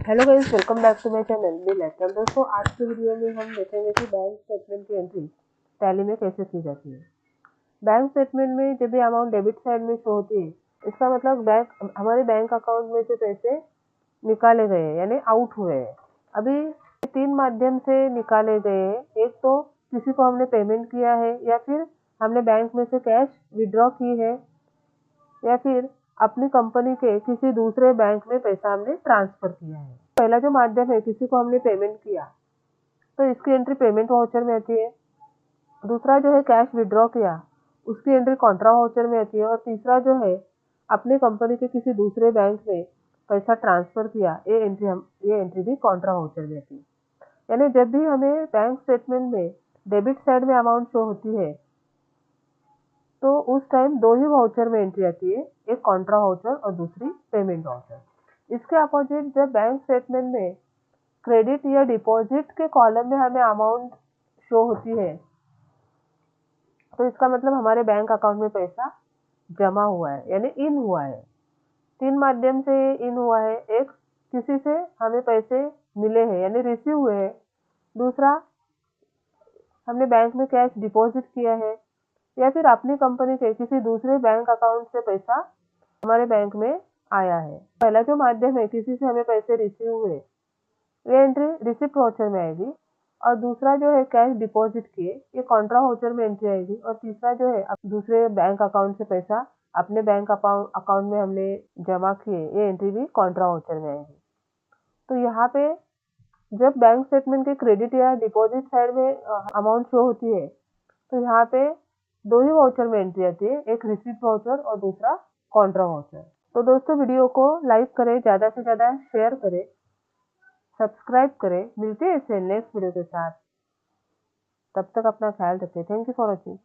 Hello guys, welcome back to my channel B laptop. दोस्तों, आज के वीडियो में हम देखेंगे कि बैंक स्टेटमेंट की एंट्री टैली में कैसे की जाती है। बैंक स्टेटमेंट में जब भी अमाउंट डेबिट साइड में शो होती है, इसका मतलब हमारे बैंक अकाउंट में से पैसे निकाले गए हैं, यानी आउट हुए हैं। अभी 3 माध्यम से निकाले गए हैं। एक तो किसी को हमने पेमेंट किया है, या फिर हमने बैंक में से कैश विड्रॉ की है, या फिर अपनी कंपनी के किसी दूसरे बैंक में पैसा हमने ट्रांसफर किया है। पहला जो माध्यम है, किसी को हमने पेमेंट किया तो इसकी एंट्री पेमेंट वाउचर में आती है। दूसरा जो है कैश विड्रॉ किया, उसकी एंट्री कॉन्ट्रा वाउचर में आती है। और तीसरा जो है अपनी कंपनी के किसी दूसरे बैंक में पैसा ट्रांसफर किया, ये एंट्री भी कॉन्ट्रा वाउचर में आती है। यानी जब भी हमें बैंक स्टेटमेंट में डेबिट साइड में अमाउंट शो होती है तो उस टाइम 2 ही वाउचर में एंट्री आती है, एक कॉन्ट्रा वाउचर और दूसरी पेमेंट वाउचर। इसके अपोजिट जब बैंक स्टेटमेंट में क्रेडिट या डिपॉजिट के कॉलम में हमें अमाउंट शो होती है तो इसका मतलब हमारे बैंक अकाउंट में पैसा जमा हुआ है, यानी इन हुआ है। 3 माध्यम से इन हुआ है। एक, किसी से हमें पैसे मिले हैं यानी रिसीव हुए हैं। दूसरा, हमने बैंक में कैश डिपॉजिट किया है, या फिर अपनी कंपनी के किसी दूसरे बैंक अकाउंट से पैसा हमारे बैंक में आया है। पहला जो माध्यम है, किसी से हमें पैसे रिसीव हुए, ये एंट्री रिसिप्ट वाउचर में आएगी। और दूसरा जो है कैश डिपॉजिट किए, ये कॉन्ट्रा वाउचर में एंट्री आएगी। और तीसरा जो है दूसरे बैंक अकाउंट से पैसा अपने बैंक अकाउंट में हमने जमा किए, ये एंट्री भी कॉन्ट्रा वाउचर में आएगी। तो यहाँ पे जब बैंक स्टेटमेंट के क्रेडिट या डिपॉजिट साइड में अमाउंट शो होती है तो यहाँ पे 2 ही वाउचर में एंट्री आती है, एक रिसिप्ट वाउचर और दूसरा कॉन्ट्रा वाउचर। तो दोस्तों, वीडियो को लाइक करें, ज़्यादा से ज़्यादा शेयर करें, सब्सक्राइब करें। मिलते हैं इससे नेक्स्ट वीडियो के साथ। तब तक अपना ख्याल रखें। Thank you for watching.